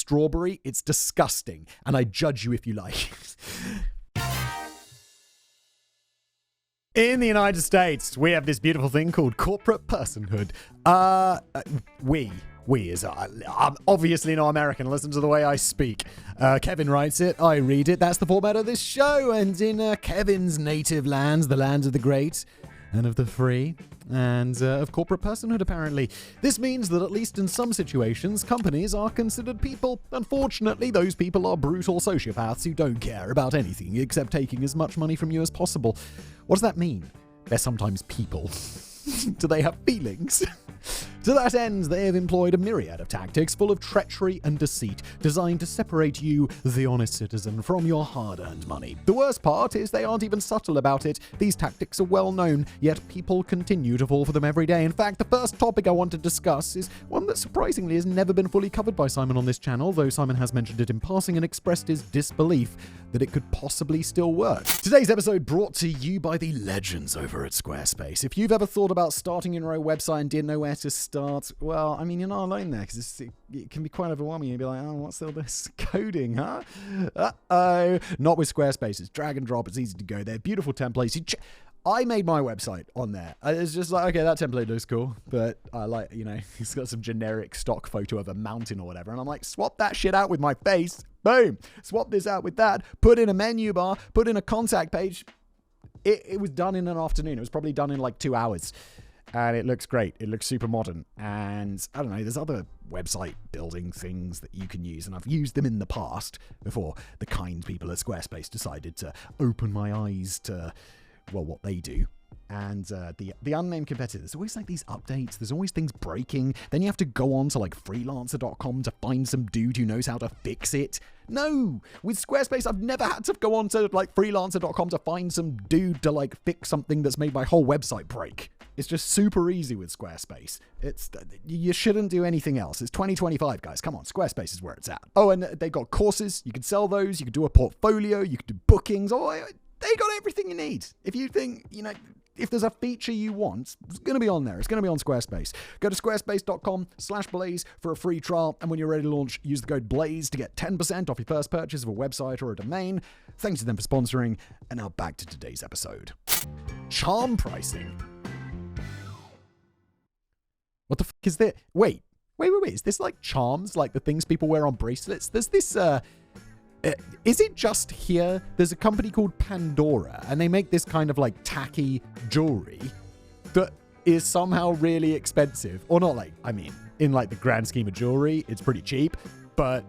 strawberry. It's disgusting, and I judge you if you like. In the United States, we have this beautiful thing called corporate personhood. We is I'm obviously not American. Listen to the way I speak. Kevin writes it, I read it. That's the format of this show. And in Kevin's native lands, the land of the great and of the free, and of corporate personhood, apparently. This means that at least in some situations, companies are considered people. Unfortunately, those people are brutal sociopaths who don't care about anything except taking as much money from you as possible. What does that mean? They're sometimes people. Do they have feelings? To that end, they have employed a myriad of tactics full of treachery and deceit, designed to separate you, the honest citizen, from your hard-earned money. The worst part is they aren't even subtle about it. These tactics are well known, yet people continue to fall for them every day. In fact, the first topic I want to discuss is one that surprisingly has never been fully covered by Simon on this channel, though Simon has mentioned it in passing and expressed his disbelief that it could possibly still work. Today's episode brought to you by the legends over at Squarespace. If you've ever thought about starting your own website and didn't know where to start, well, I mean, you're not alone there, because it can be quite overwhelming. You'd be like, oh, what's all this coding, huh? Uh-oh. Not with Squarespace. It's drag and drop. It's easy to go there. Beautiful templates. I made my website on there. It's just like, okay, that template looks cool, but I like, it's got some generic stock photo of a mountain or whatever, and I'm like, swap that shit out with my face. Boom. Swap this out with that. Put in a menu bar. Put in a contact page. It was done in an afternoon. It was probably done in like 2 hours. And it looks great. It looks super modern. And I don't know, there's other website building things that you can use. And I've used them in the past before the kind people at Squarespace decided to open my eyes to, well, what they do. And the unnamed competitor, there's always like these updates. There's always things breaking. Then you have to go on to like freelancer.com to find some dude who knows how to fix it. No, with Squarespace, I've never had to go on to like freelancer.com to find some dude to like fix something that's made my whole website break. It's just super easy with Squarespace. You shouldn't do anything else. It's 2025, guys. Come on, Squarespace is where it's at. Oh, and they've got courses. You can sell those. You can do a portfolio. You can do bookings. Oh, they got everything you need. If you think, if there's a feature you want, it's going to be on there. It's going to be on Squarespace. Go to squarespace.com/Blaze for a free trial. And when you're ready to launch, use the code BLAZE to get 10% off your first purchase of a website or a domain. Thanks to them for sponsoring. And now back to today's episode. Charm pricing. What the fuck is that? Wait. Is this like charms? Like the things people wear on bracelets? There's this, is it just here? There's a company called Pandora, and they make this kind of like tacky jewelry that is somehow really expensive. Or not like, I mean, in like the grand scheme of jewelry, it's pretty cheap, but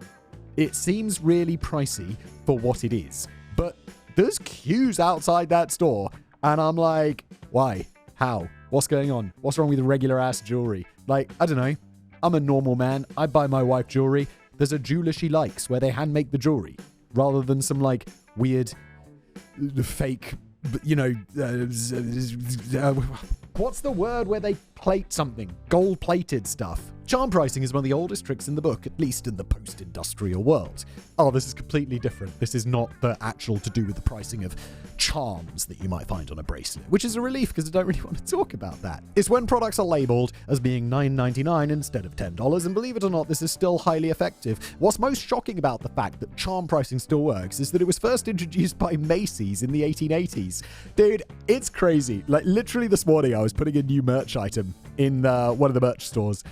it seems really pricey for what it is. But there's queues outside that store, and I'm like, why? How? What's going on? What's wrong with the regular ass jewelry? Like, I don't know. I'm a normal man. I buy my wife jewelry. There's a jeweler she likes where they hand make the jewelry rather than some like weird fake, what's the word where they plate something? Gold plated stuff. Charm pricing is one of the oldest tricks in the book, at least in the post-industrial world. Oh, this is completely different. This is not the actual to do with the pricing of charms that you might find on a bracelet, which is a relief because I don't really want to talk about that. It's when products are labeled as being $9.99 instead of $10, and believe it or not, this is still highly effective. What's most shocking about the fact that charm pricing still works is that it was first introduced by Macy's in the 1880s. Dude, it's crazy. Like literally this morning I was putting a new merch item in one of the merch stores,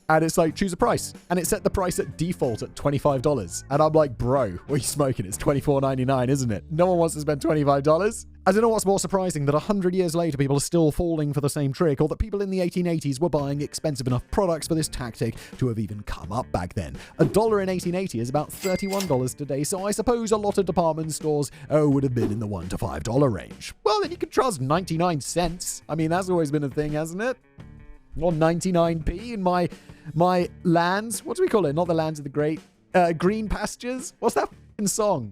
and it's like, choose a price. And it set the price at default at $25. And I'm like, bro, what are you smoking? It's $24.99, isn't it? No one wants to spend $25. I don't know what's more surprising, that 100 years later, people are still falling for the same trick, or that people in the 1880s were buying expensive enough products for this tactic to have even come up back then. $1 in 1880 is about $31 today, so I suppose a lot of department stores would have been in the $1 to $5 range. Well, then you could trust 99 cents. I mean, that's always been a thing, hasn't it? Or 99p in my lands. What do we call it? Not the lands of the great. Green pastures? What's that f***ing song?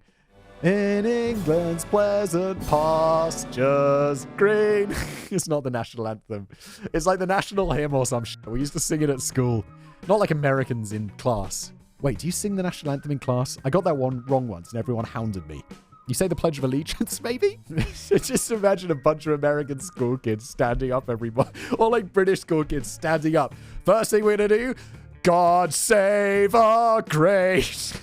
In England's pleasant pastures green. It's not the national anthem. It's like the national hymn or some shit. We used to sing it at school. Not like Americans in class. Wait, do you sing the national anthem in class? I got that one wrong once and everyone hounded me. You say the Pledge of Allegiance, maybe? Just imagine a bunch of American school kids standing up every month, or like British school kids standing up. First thing we're going to do, God save our great.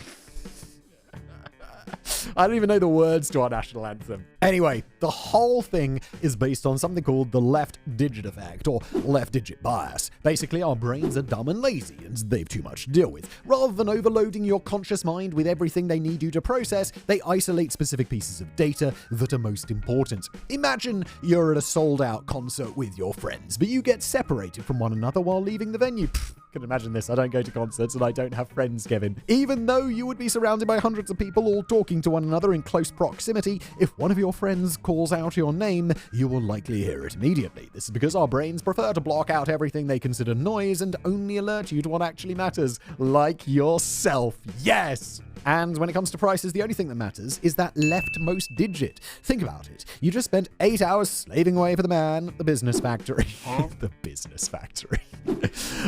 I don't even know the words to our national anthem. Anyway, the whole thing is based on something called the left digit effect, or left digit bias. Basically, our brains are dumb and lazy, and they've too much to deal with. Rather than overloading your conscious mind with everything they need you to process, they isolate specific pieces of data that are most important. Imagine you're at a sold-out concert with your friends, but you get separated from one another while leaving the venue. Can imagine this. I don't go to concerts and I don't have friends, Kevin. Even though you would be surrounded by hundreds of people all talking to one another in close proximity, if one of your friends calls out your name, you will likely hear it immediately. This is because our brains prefer to block out everything they consider noise and only alert you to what actually matters, like yourself. Yes! And when it comes to prices, the only thing that matters is that leftmost digit. Think about it. You just spent 8 hours slaving away for the man at the business factory. The business factory.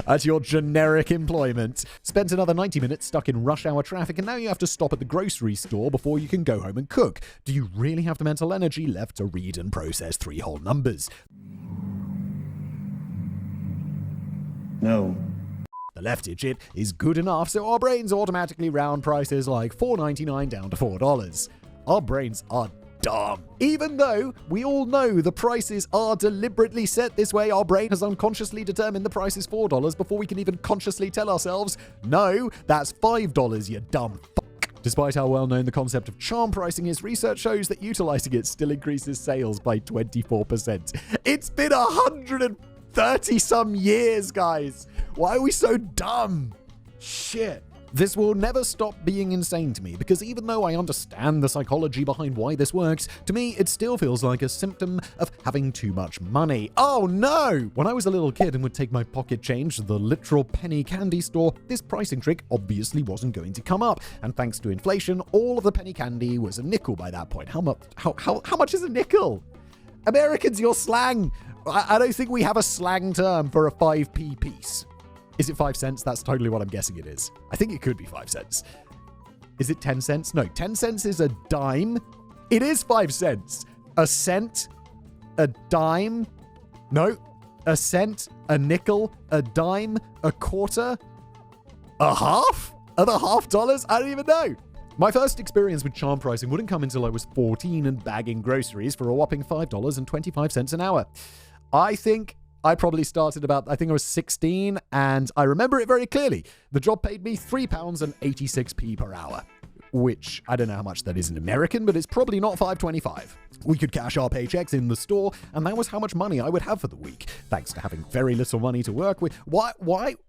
At your generic employment. Spent another 90 minutes stuck in rush hour traffic, and now you have to stop at the grocery store before you can go home and cook. Do you really have the mental energy left to read and process 3 whole numbers? No. The left digit is good enough, so our brains automatically round prices like $4.99 down to $4. Our brains are dumb. Even though we all know the prices are deliberately set this way, our brain has unconsciously determined the price is $4 before we can even consciously tell ourselves, no, that's $5, you dumb fuck. Despite how well known the concept of charm pricing is, research shows that utilizing it still increases sales by 24%. It's been 130 some years, guys. Why are we so dumb? Shit. This will never stop being insane to me, because even though I understand the psychology behind why this works, to me it still feels like a symptom of having too much money. Oh no! When I was a little kid and would take my pocket change to the literal penny candy store, this pricing trick obviously wasn't going to come up. And thanks to inflation, all of the penny candy was a nickel by that point. How much is a nickel? Americans, your slang! I don't think we have a slang term for a 5p piece. Is it 5 cents? That's totally what I'm guessing it is. I think it could be 5 cents. Is it 10 cents? No, 10 cents is a dime. It is 5 cents. A cent, a dime. No, a cent, a nickel, a dime, a quarter, a half? Are the $half? I don't even know. My first experience with charm pricing wouldn't come until I was 14 and bagging groceries for a whopping $5.25 an hour. I think I probably started I think I was 16, and I remember it very clearly. The job paid me £3.86 per hour, which I don't know how much that is in American, but it's probably not $5.25. We could cash our paychecks in the store, and that was how much money I would have for the week, thanks to having very little money to work with. Why?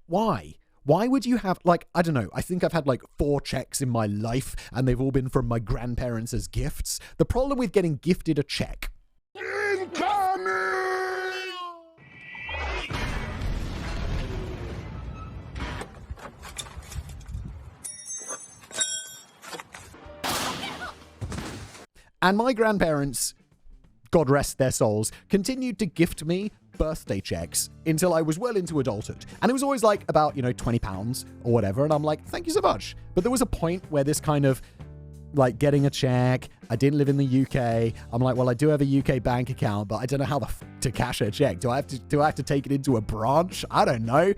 Why would you have, I don't know, I think I've had 4 checks in my life, and they've all been from my grandparents as gifts. The problem with getting gifted a check. Incoming! And my grandparents, God rest their souls, continued to gift me birthday checks until I was well into adulthood. And it was always about, £20 or whatever. And I'm like, thank you so much. But there was a point where this kind of getting a check. I didn't live in the UK. I'm like, well, I do have a UK bank account, but I don't know how to cash a check. Do I have to take it into a branch? I don't know.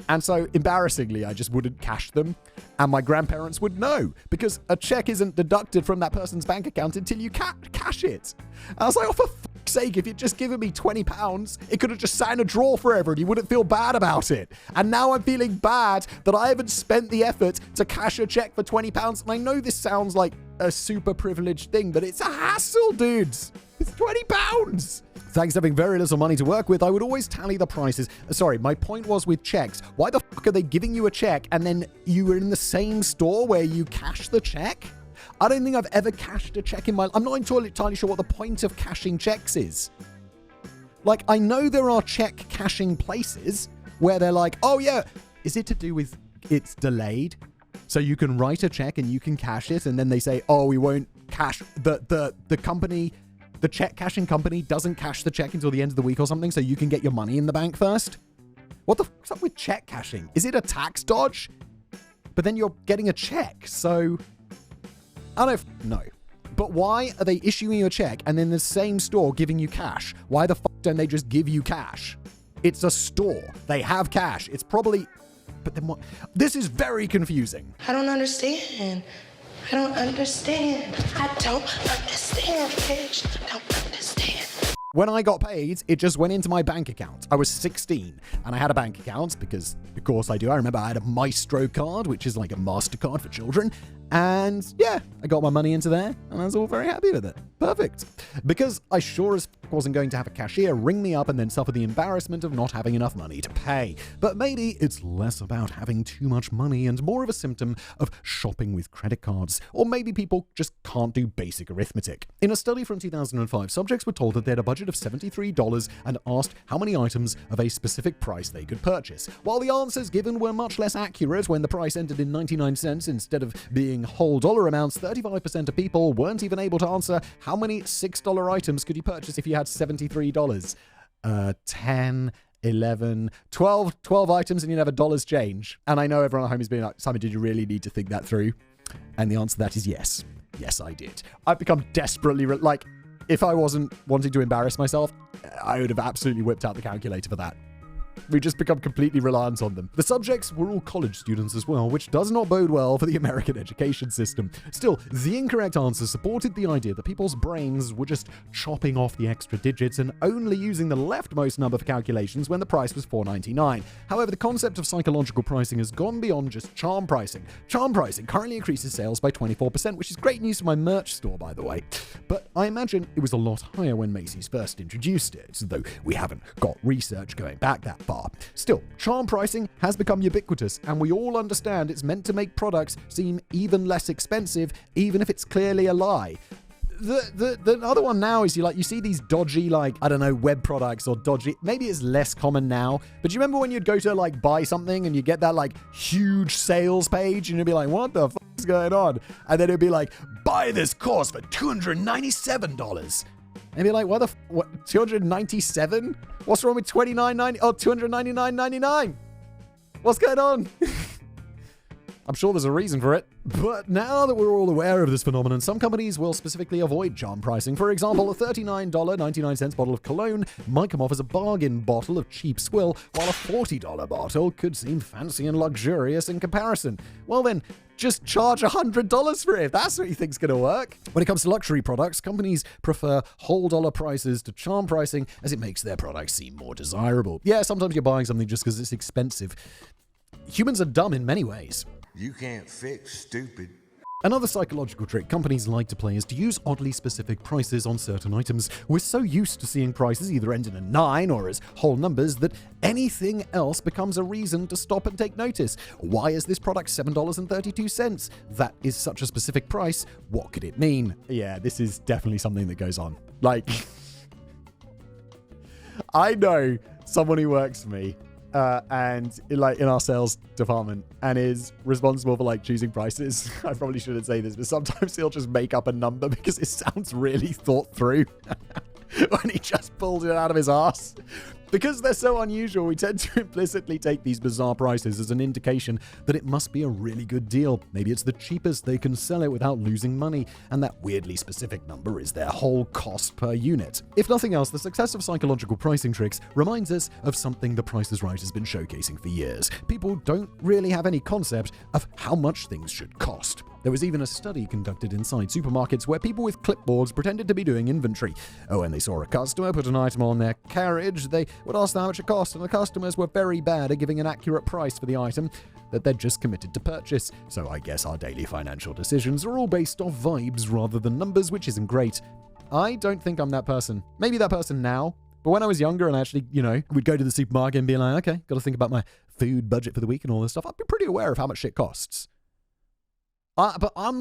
And so, embarrassingly, I just wouldn't cash them. And my grandparents would know, because a check isn't deducted from that person's bank account until you cash it. And I was like, oh, for fuck's sake, if you'd just given me £20, it could have just sat in a drawer forever and you wouldn't feel bad about it. And now I'm feeling bad that I haven't spent the effort to cash a check for £20. And I know this sounds like a super privileged thing, but it's a hassle, dudes. It's £20. Thanks to having very little money to work with, I would always tally the prices. Sorry, my point was with checks. Why the fuck are they giving you a check and then you were in the same store where you cash the check? I don't think I've ever cashed a check in my life. I'm not entirely sure what the point of cashing checks is. I know there are check cashing places where they're like, oh yeah, is it to do with it's delayed? So you can write a check and you can cash it, and then they say, oh, we won't cash the company. The check cashing company doesn't cash the check until the end of the week or something, so you can get your money in the bank first. What the fuck's up with check cashing? Is it a tax dodge? But then you're getting a check, so I don't know. But why are they issuing you a check and then the same store giving you cash? Why the fuck don't they just give you cash? It's a store. They have cash. It's probably But then what? This is very confusing. I don't understand. I don't understand. I don't understand, bitch. I don't understand. When I got paid, it just went into my bank account. I was 16 and I had a bank account because, of course, I do. I remember I had a Maestro card, which is like a MasterCard for children. And yeah, I got my money into there and I was all very happy with it. Perfect. Because I sure as wasn't going to have a cashier ring me up and then suffer the embarrassment of not having enough money to pay. But maybe it's less about having too much money and more of a symptom of shopping with credit cards. Or maybe people just can't do basic arithmetic. In a study from 2005, subjects were told that they had a budget of $73 and asked how many items of a specific price they could purchase. While the answers given were much less accurate when the price ended in 99 cents instead of being whole dollar amounts, 35% of people weren't even able to answer how many $6 items could you purchase if you had $73. 10, 11, 12 items and you never dollars change. And I know everyone at home is being like, Simon, did you really need to think that through? And the answer to that is yes. Yes, I did. I've become desperately, if I wasn't wanting to embarrass myself, I would have absolutely whipped out the calculator for that. We just become completely reliant on them. The subjects were all college students as well, which does not bode well for the American education system. Still, the incorrect answer supported the idea that people's brains were just chopping off the extra digits and only using the leftmost number for calculations when the price was $4.99. However, the concept of psychological pricing has gone beyond just charm pricing. Charm pricing currently increases sales by 24%, which is great news for my merch store, by the way. But I imagine it was a lot higher when Macy's first introduced it, though we haven't got research going back that far. Still, charm pricing has become ubiquitous, and we all understand it's meant to make products seem even less expensive, even if it's clearly a lie. The other one now is you see these dodgy, web products or dodgy, maybe it's less common now, but do you remember when you'd go to buy something and you get that huge sales page and you'd be like, what the fuck is going on? And then it'd be like, buy this course for $297. And be like, what, 297? What's wrong with $29.90? Oh, $299.99. What's going on? I'm sure there's a reason for it. But now that we're all aware of this phenomenon, some companies will specifically avoid charm pricing. For example, a $39.99 bottle of cologne might come off as a bargain bottle of cheap swill, while a $40 bottle could seem fancy and luxurious in comparison. Well then, just charge $100 for it if that's what you think's going to work. When it comes to luxury products, companies prefer whole dollar prices to charm pricing as it makes their products seem more desirable. Yeah, sometimes you're buying something just because it's expensive. Humans are dumb in many ways. You can't fix stupid. Another psychological trick companies like to play is to use oddly specific prices on certain items. We're so used to seeing prices either end in a 9 or as whole numbers that anything else becomes a reason to stop and take notice. Why is this product $7.32? That is such a specific price. What could it mean? Yeah, this is definitely something that goes on. I know someone who works for me and in our sales department and is responsible for choosing prices. I probably shouldn't say this, but sometimes he'll just make up a number because it sounds really thought through when he just pulls it out of his ass. Because they're so unusual, we tend to implicitly take these bizarre prices as an indication that it must be a really good deal. Maybe it's the cheapest they can sell it without losing money, and that weirdly specific number is their whole cost per unit. If nothing else, the success of psychological pricing tricks reminds us of something The Price is Right has been showcasing for years. People don't really have any concept of how much things should cost. There was even a study conducted inside supermarkets where people with clipboards pretended to be doing inventory. When they saw a customer put an item on their carriage, they would ask how much it cost, and the customers were very bad at giving an accurate price for the item that they'd just committed to purchase. So I guess our daily financial decisions are all based off vibes rather than numbers, which isn't great. I don't think I'm that person. Maybe that person now. But when I was younger and actually, we'd go to the supermarket and be like, okay, got to think about my food budget for the week and all this stuff, I'd be pretty aware of how much shit costs. But I'm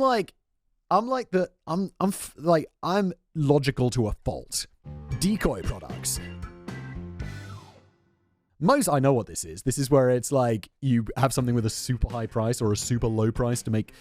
logical to a fault. Decoy products. I know what this is. This is where it's you have something with a super high price or a super low price to make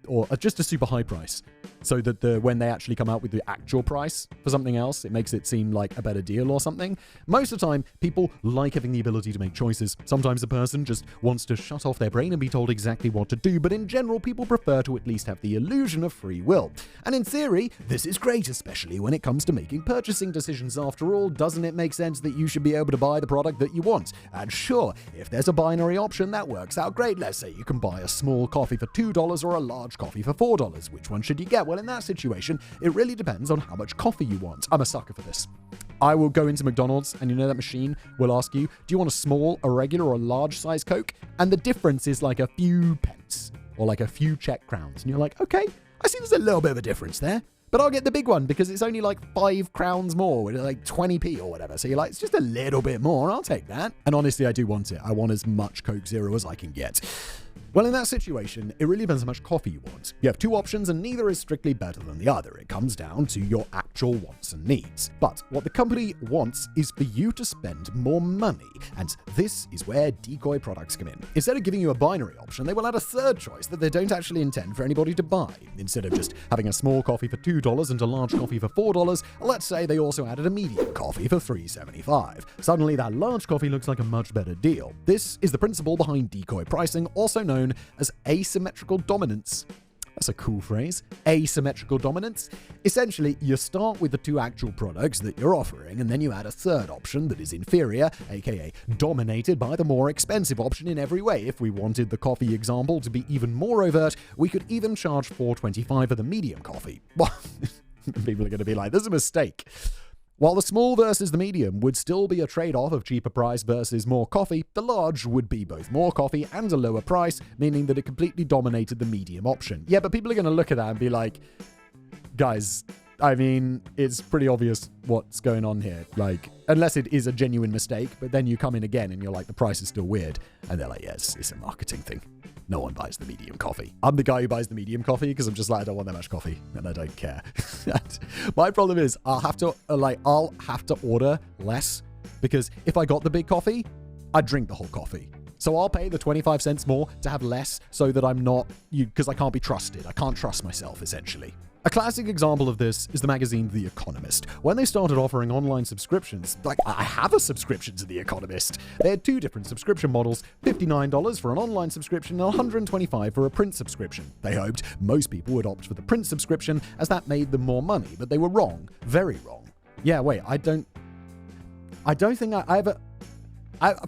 or just a super high price, so that when they actually come out with the actual price for something else, it makes it seem like a better deal or something. Most of the time, people like having the ability to make choices. Sometimes a person just wants to shut off their brain and be told exactly what to do, but in general, people prefer to at least have the illusion of free will. And in theory, this is great, especially when it comes to making purchasing decisions. After all, doesn't it make sense that you should be able to buy the product that you want? And sure, if there's a binary option, that works out great. Let's say you can buy a small coffee for $2 or a large coffee for $4. Which one should you get? Well, in that situation, it really depends on how much coffee you want. I'm a sucker for this. I will go into McDonald's and that machine will ask you, do you want a small, a regular, or a large size Coke? And the difference is like a few pence or like a few Czech crowns. And you're like, okay, I see there's a little bit of a difference there. But I'll get the big one because it's only like 5 crowns more, like 20p or whatever. So you're like, it's just a little bit more. I'll take that. And honestly, I do want it. I want as much Coke Zero as I can get. Well, in that situation, it really depends how much coffee you want. You have 2 options and neither is strictly better than the other. It comes down to your actual wants and needs. But what the company wants is for you to spend more money. And this is where Decoy products come in. Instead of giving you a binary option, they will add a third choice that they don't actually intend for anybody to buy. Instead of just having a small coffee for $2 and a large coffee for $4, let's say they also added a medium coffee for $3.75. Suddenly, that large coffee looks like a much better deal. This is the principle behind Decoy pricing, also known as asymmetrical dominance. That's a cool phrase. Asymmetrical dominance. Essentially, you start with the 2 actual products that you're offering, and then you add a third option that is inferior, aka dominated by the more expensive option in every way. If we wanted the coffee example to be even more overt, we could even charge $4.25 for the medium coffee. Well, people are going to be like, there's a mistake. While the small versus the medium would still be a trade-off of cheaper price versus more coffee, the large would be both more coffee and a lower price, meaning that it completely dominated the medium option. Yeah, but people are going to look at that and be like, guys, I mean, it's pretty obvious what's going on here. Like, unless it is a genuine mistake, but then you come in again and you're like, the price is still weird. And they're like, yes, it's a marketing thing. No one buys the medium coffee. I'm the guy who buys the medium coffee because I'm just like, I don't want that much coffee and I don't care. My problem is I'll have to order less because if I got the big coffee, I'd drink the whole coffee. So I'll pay the 25 cents more to have less so that I'm not, because I can't be trusted. I can't trust myself, essentially. A classic example of this is the magazine The Economist. When they started offering online subscriptions, like I have a subscription to The Economist. They had 2 different subscription models, $59 for an online subscription and $125 for a print subscription. They hoped most people would opt for the print subscription as that made them more money, but they were wrong. Very wrong. Yeah, wait, I don't think I have a...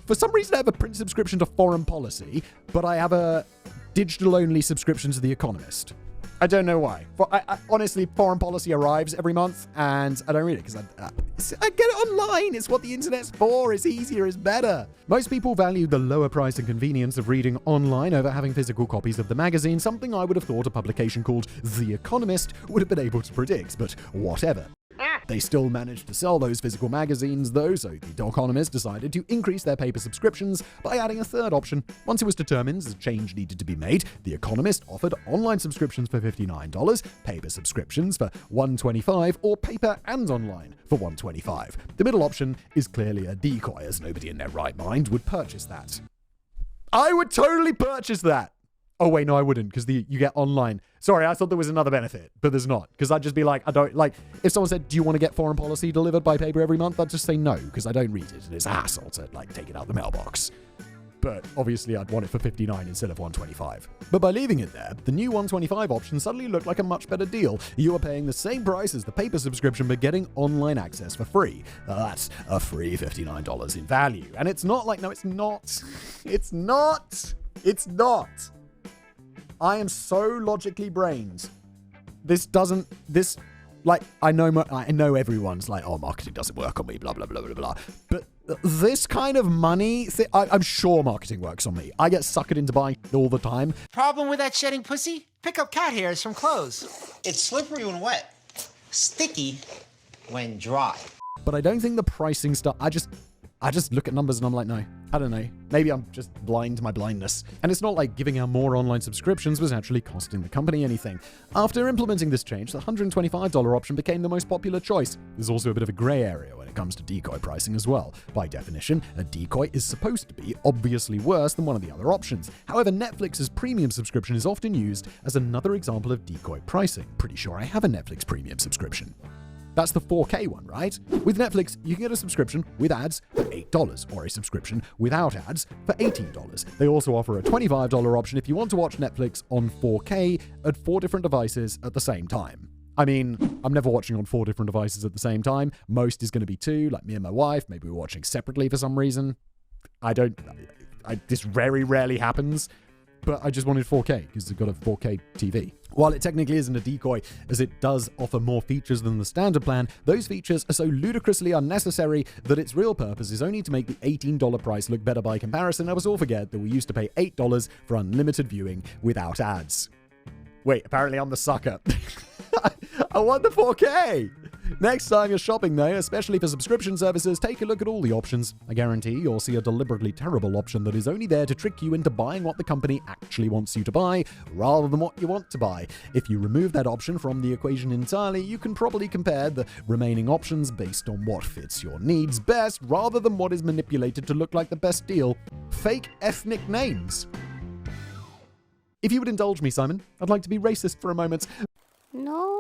for some reason, I have a print subscription to Foreign Policy, but I have a digital-only subscription to The Economist. I don't know why. Honestly, Foreign Policy arrives every month, and I don't read it because I get it online. It's what the internet's for. It's easier. It's better. Most people value the lower price and convenience of reading online over having physical copies of the magazine, something I would have thought a publication called The Economist would have been able to predict, but whatever. They still managed to sell those physical magazines, though, so The Economist decided to increase their paper subscriptions by adding a third option. Once it was determined a change needed to be made, The Economist offered online subscriptions for $59, paper subscriptions for $125, or paper and online for $125. The middle option is clearly a decoy, as nobody in their right mind would purchase that. I would totally purchase that! Oh, wait, no, I wouldn't, because you get online. Sorry, I thought there was another benefit, but there's not. Because I'd just be like, if someone said, do you want to get Foreign Policy delivered by paper every month? I'd just say no, because I don't read it, and it's a hassle to, take it out the mailbox. But obviously, I'd want it for $59 instead of $125. But by leaving it there, the new $125 option suddenly looked like a much better deal. You are paying the same price as the paper subscription, but getting online access for free. That's a free $59 in value. And it's not like, no, it's not. It's not. It's not. I am so logically brained. I know everyone's like, oh, marketing doesn't work on me, blah, blah, blah, blah, blah. But this kind of money, I'm sure marketing works on me. I get suckered into buying all the time. Problem with that shedding pussy? Pick up cat hairs from clothes. It's slippery when wet, sticky when dry. But I don't think the pricing stuff, I just look at numbers and I'm like, no, I don't know. Maybe I'm just blind to my blindness. And it's not like giving out more online subscriptions was actually costing the company anything. After implementing this change, the $125 option became the most popular choice. There's also a bit of a gray area when it comes to decoy pricing as well. By definition, a decoy is supposed to be obviously worse than one of the other options. However, Netflix's premium subscription is often used as another example of decoy pricing. Pretty sure I have a Netflix premium subscription. That's the 4K one, right? With Netflix, you can get a subscription with ads for $8 or a subscription without ads for $18. They also offer a $25 option if you want to watch Netflix on 4K at 4 different devices at the same time. I mean, I'm never watching on 4 different devices at the same time. Most is going to be 2, like me and my wife. Maybe we're watching separately for some reason. This very rarely happens. But I just wanted 4K because it's got a 4K TV. While it technically isn't a decoy, as it does offer more features than the standard plan, those features are so ludicrously unnecessary that its real purpose is only to make the $18 price look better by comparison. Let us all forget that we used to pay $8 for unlimited viewing without ads. Wait, apparently I'm the sucker. I want the 4K! Next time you're shopping though, especially for subscription services, take a look at all the options. I guarantee you'll see a deliberately terrible option that is only there to trick you into buying what the company actually wants you to buy, rather than what you want to buy. If you remove that option from the equation entirely, you can probably compare the remaining options based on what fits your needs best, rather than what is manipulated to look like the best deal. Fake ethnic names. If you would indulge me, Simon, I'd like to be racist for a moment. No.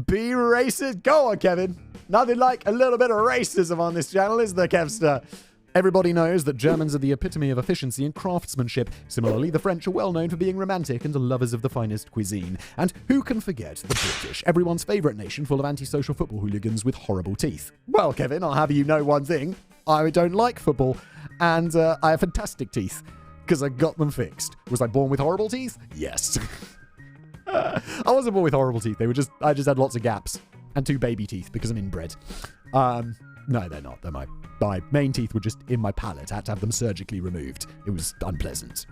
Be racist? Go on, Kevin. Nothing like a little bit of racism on this channel, is there, Kevster? Everybody knows that Germans are the epitome of efficiency and craftsmanship. Similarly, the French are well known for being romantic and lovers of the finest cuisine. And who can forget the British, everyone's favourite nation full of antisocial football hooligans with horrible teeth? Well, Kevin, I'll have you know one thing. I don't like football, and I have fantastic teeth, because I got them fixed. Was I born with horrible teeth? Yes. I wasn't born with horrible teeth. I just had lots of gaps and 2 baby teeth because I'm inbred. No, they're not. They're my main teeth were just in my palate. I had to have them surgically removed. It was unpleasant.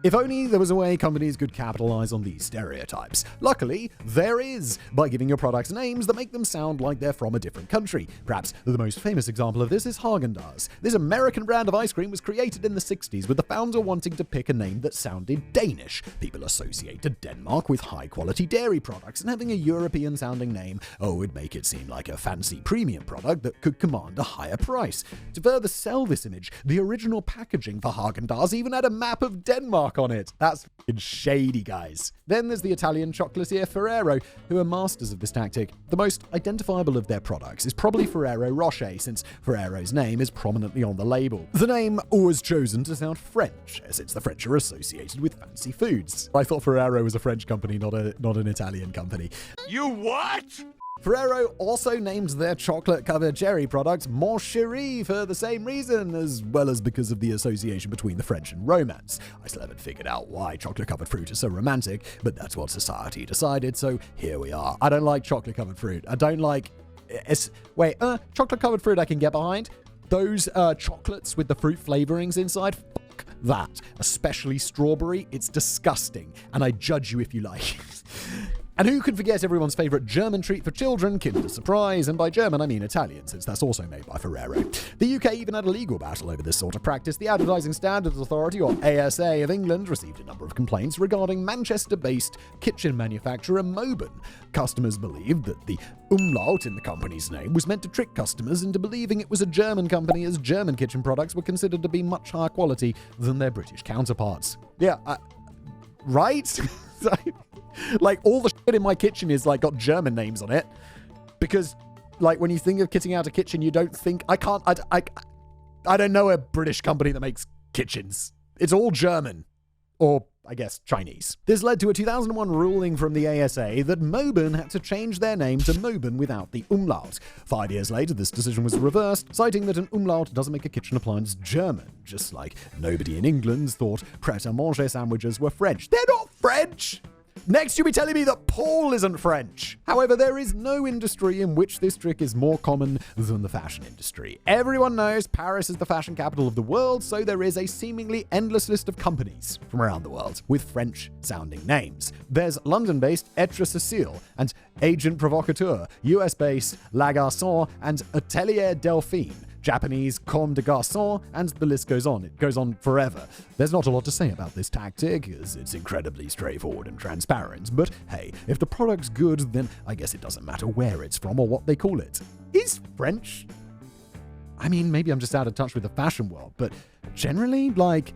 If only there was a way companies could capitalize on these stereotypes. Luckily, there is, by giving your products names that make them sound like they're from a different country. Perhaps the most famous example of this is Haagen-Dazs. This American brand of ice cream was created in the 60s with the founder wanting to pick a name that sounded Danish. People associated Denmark with high-quality dairy products, and having a European-sounding name, would make it seem like a fancy premium product that could command a higher price. To further sell this image, the original packaging for Haagen-Dazs even had a map of Denmark on it. That's f***ing shady, guys. Then there's the Italian chocolatier Ferrero, who are masters of this tactic. The most identifiable of their products is probably Ferrero Rocher, since Ferrero's name is prominently on the label. The name was chosen to sound French, since the French are associated with fancy foods. I thought Ferrero was a French company, not an Italian company. You what? Ferrero also named their chocolate-covered cherry product Mon Chéri for the same reason, as well as because of the association between the French and romance. I still haven't figured out why chocolate-covered fruit is so romantic, but that's what society decided, so here we are. I don't like chocolate-covered fruit. I don't like... chocolate-covered fruit I can get behind. Those chocolates with the fruit flavorings inside, fuck that. Especially strawberry, it's disgusting, and I judge you if you like. And who can forget everyone's favourite German treat for children, Kinder Surprise, and by German I mean Italian, since that's also made by Ferrero. The UK even had a legal battle over this sort of practice. The Advertising Standards Authority, or ASA, of England received a number of complaints regarding Manchester-based kitchen manufacturer Moben. Customers believed that the umlaut in the company's name was meant to trick customers into believing it was a German company, as German kitchen products were considered to be much higher quality than their British counterparts. Yeah, right? Like, all the shit in my kitchen is, like, got German names on it. Because, like, when you think of kitting out a kitchen, you don't think... I don't know a British company that makes kitchens. It's all German. Or, I guess, Chinese. This led to a 2001 ruling from the ASA that Moben had to change their name to Moben without the umlaut. 5 years later, this decision was reversed, citing that an umlaut doesn't make a kitchen appliance German, just like nobody in England thought pret-a-manger sandwiches were French. They're not French! Next, you'll be telling me that Paul isn't French. However, there is no industry in which this trick is more common than the fashion industry. Everyone knows Paris is the fashion capital of the world, so there is a seemingly endless list of companies from around the world with French-sounding names. There's London-based Etre Cecile and Agent Provocateur, US-based La Garçon and Atelier Delphine. Japanese comme des garçons, and the list goes on. It goes on forever. There's not a lot to say about this tactic, as it's incredibly straightforward and transparent, but hey, if the product's good, then I guess it doesn't matter where it's from or what they call it. Is French? I mean, maybe I'm just out of touch with the fashion world, but generally, like,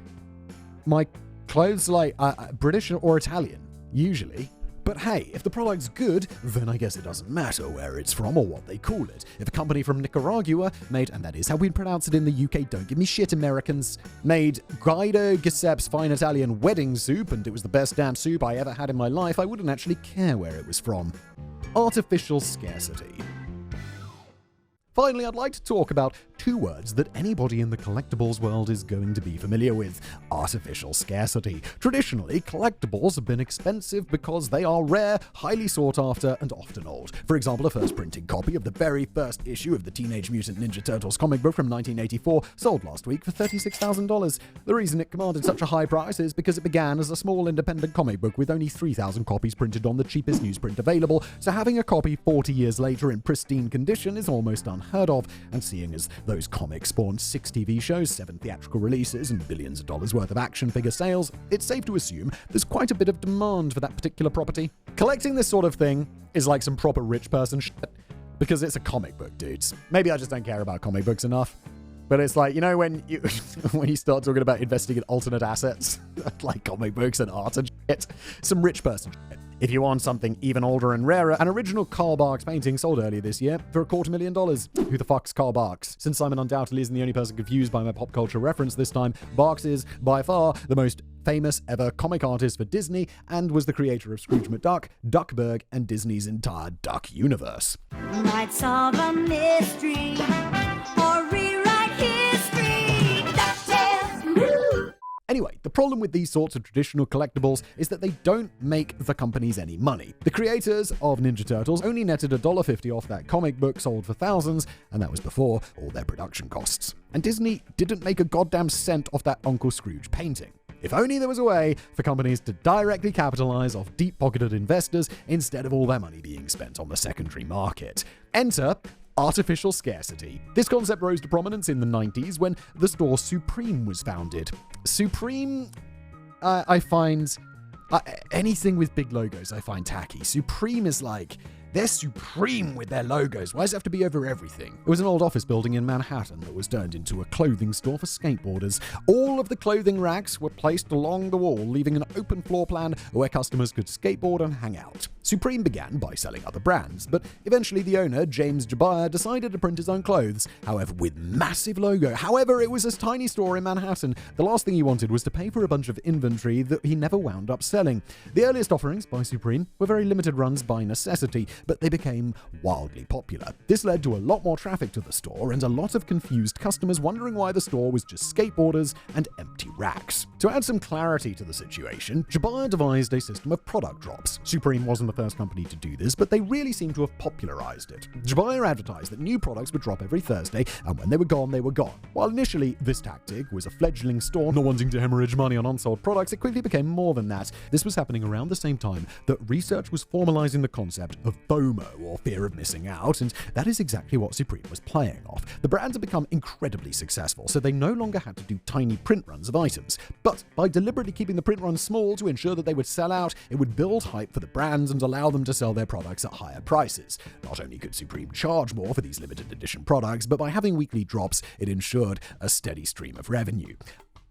my clothes like British or Italian, usually. But hey, if the product's good, then I guess it doesn't matter where it's from or what they call it. If a company from Nicaragua made, and that is how we pronounce it in the UK, don't give me shit, Americans, made Guido Giuseppe's fine Italian wedding soup, and it was the best damn soup I ever had in my life, I wouldn't actually care where it was from. Artificial scarcity. Finally, I'd like to talk about two words that anybody in the collectibles world is going to be familiar with: artificial scarcity. Traditionally, collectibles have been expensive because they are rare, highly sought after, and often old. For example, a first printing copy of the very first issue of the Teenage Mutant Ninja Turtles comic book from 1984 sold last week for $36,000. The reason it commanded such a high price is because it began as a small independent comic book with only 3,000 copies printed on the cheapest newsprint available, so having a copy 40 years later in pristine condition is almost unheard of, and seeing as those comics spawned 6 TV shows, 7 theatrical releases, and billions of dollars worth of action figure sales, it's safe to assume there's quite a bit of demand for that particular property. Collecting this sort of thing is like some proper rich person shit, because it's a comic book, dudes. Maybe I just don't care about comic books enough. But it's like, you know, when you when you start talking about investing in alternate assets, like comic books and art and shit, some rich person shit. If you want something even older and rarer, an original Carl Barks painting sold earlier this year for $250,000. Who the fuck's Carl Barks? Since Simon undoubtedly isn't the only person confused by my pop culture reference this time, Barks is, by far, the most famous ever comic artist for Disney and was the creator of Scrooge McDuck, Duckburg, and Disney's entire Duck universe. Might solve a mystery or rewrite history. DuckTales. Anyway, the problem with these sorts of traditional collectibles is that they don't make the companies any money. The creators of Ninja Turtles only netted $1.50 off that comic book sold for thousands, and that was before all their production costs. And Disney didn't make a goddamn cent off that Uncle Scrooge painting. If only there was a way for companies to directly capitalize off deep-pocketed investors instead of all their money being spent on the secondary market. Enter artificial scarcity. This concept rose to prominence in the 90s when the store Supreme was founded. Supreme, I find, anything with big logos I find tacky. Supreme is like, they're supreme with their logos. Why does it have to be over everything? It was an old office building in Manhattan that was turned into a clothing store for skateboarders. All of the clothing racks were placed along the wall, leaving an open floor plan where customers could skateboard and hang out. Supreme began by selling other brands, but eventually the owner, James Jabir, decided to print his own clothes, however with massive logo. However, it was a tiny store in Manhattan. The last thing he wanted was to pay for a bunch of inventory that he never wound up selling. The earliest offerings by Supreme were very limited runs by necessity, but they became wildly popular. This led to a lot more traffic to the store and a lot of confused customers wondering why the store was just skateboarders and empty racks. To add some clarity to the situation, Jabir devised a system of product drops. Supreme wasn't the first company to do this, but they really seem to have popularized it. Jabir advertised that new products would drop every Thursday, and when they were gone, they were gone. While initially this tactic was a fledgling store not wanting to hemorrhage money on unsold products, it quickly became more than that. This was happening around the same time that research was formalizing the concept of FOMO, or fear of missing out, and that is exactly what Supreme was playing off. The brand had become incredibly successful, so they no longer had to do tiny print runs of items. But by deliberately keeping the print runs small to ensure that they would sell out, it would build hype for the brands and allow them to sell their products at higher prices. Not only could Supreme charge more for these limited edition products, but by having weekly drops, it ensured a steady stream of revenue.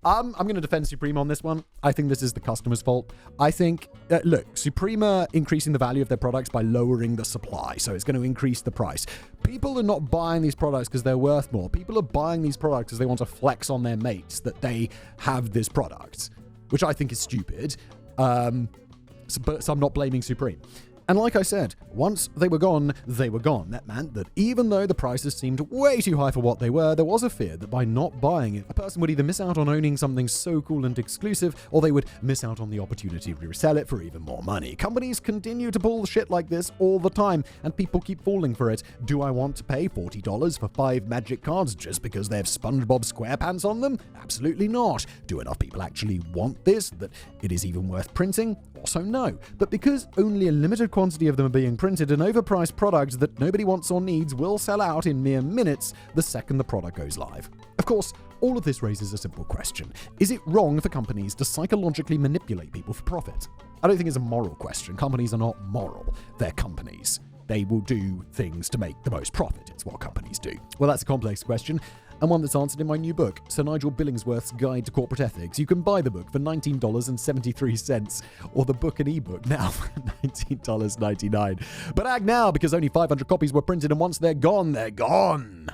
I'm going to defend Supreme on this one. I think this is the customer's fault. I think, look, Supreme are increasing the value of their products by lowering the supply, so it's going to increase the price. People are not buying these products because they're worth more. People are buying these products because they want to flex on their mates that they have this product, which I think is stupid. So I'm not blaming Supreme. And like I said, once they were gone, they were gone. That meant that even though the prices seemed way too high for what they were, there was a fear that by not buying it, a person would either miss out on owning something so cool and exclusive, or they would miss out on the opportunity to resell it for even more money. Companies continue to pull shit like this all the time, and people keep falling for it. Do I want to pay $40 for 5 magic cards just because they have SpongeBob SquarePants on them? Absolutely not. Do enough people actually want this that it is even worth printing? Also no. But because only a limited quantity of them are being printed, an overpriced product that nobody wants or needs will sell out in mere minutes the second the product goes live. Of course, all of this raises a simple question. Is it wrong for companies to psychologically manipulate people for profit? I don't think it's a moral question. Companies are not moral. They're companies. They will do things to make the most profit. It's what companies do. Well, that's a complex question, and one that's answered in my new book, Sir Nigel Billingsworth's Guide to Corporate Ethics. You can buy the book for $19.73, or the book and ebook now for $19.99. But act now, because only 500 copies were printed, and once they're gone, they're gone.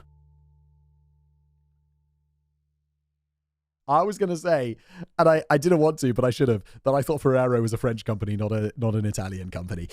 I was going to say, and I didn't want to, but I should have, that I thought Ferrero was a French company, not an Italian company.